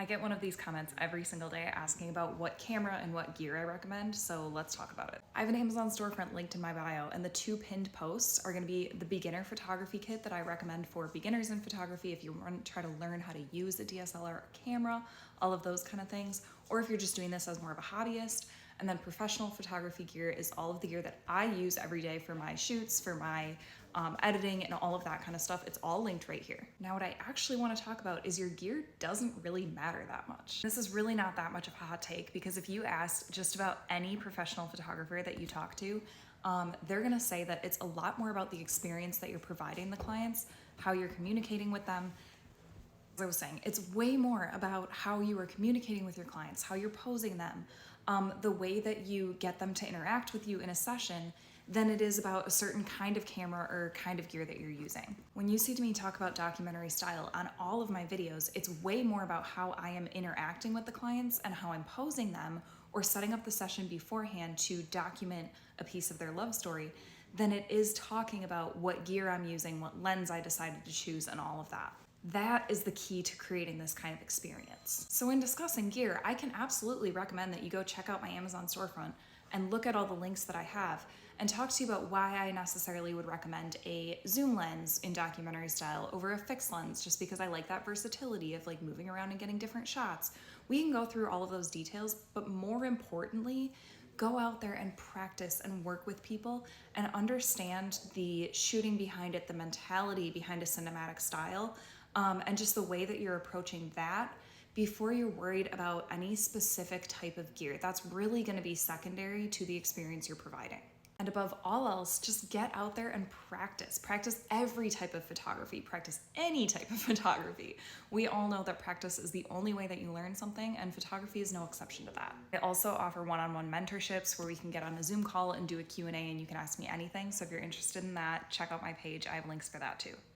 I get one of these comments every single day asking about what camera and what gear I recommend, so let's talk about it. I have an Amazon storefront linked in my bio, and the two pinned posts are gonna be the beginner photography kit that I recommend for beginners in photography if you want to try to learn how to use a DSLR or camera, all of those kind of things, or if you're just doing this as more of a hobbyist. And then professional photography gear is all of the gear that I use every day for my shoots, for my editing and all of that kind of stuff. It's all linked right here. Now, what I actually want to talk about is your gear doesn't really matter that much. This is really not that much of a hot take, because if you ask just about any professional photographer that you talk to, they're gonna say that it's a lot more about the experience that you're providing the clients, how you're communicating with them. As I was saying, it's way more about how you are communicating with your clients, how you're posing them, the way that you get them to interact with you in a session, than it is about a certain kind of camera or kind of gear that you're using. When you see me talk about documentary style on all of my videos, it's way more about how I am interacting with the clients and how I'm posing them or setting up the session beforehand to document a piece of their love story than it is talking about what gear I'm using, what lens I decided to choose, and all of that. That is the key to creating this kind of experience. So in discussing gear, I can absolutely recommend that you go check out my Amazon storefront and look at all the links that I have and talk to you about why I necessarily would recommend a zoom lens in documentary style over a fixed lens, just because I like that versatility of like moving around and getting different shots. We can go through all of those details, but more importantly, go out there and practice and work with people and understand the shooting behind it, the mentality behind a cinematic style, and just the way that you're approaching that before you're worried about any specific type of gear. That's really going to be secondary to the experience you're providing. And above all else, just get out there and practice. Practice every type of photography, practice any type of photography. We all know that practice is the only way that you learn something, and photography is no exception to that. I also offer one-on-one mentorships where we can get on a Zoom call and do a Q&A, and you can ask me anything. So if you're interested in that, check out my page. I have links for that too.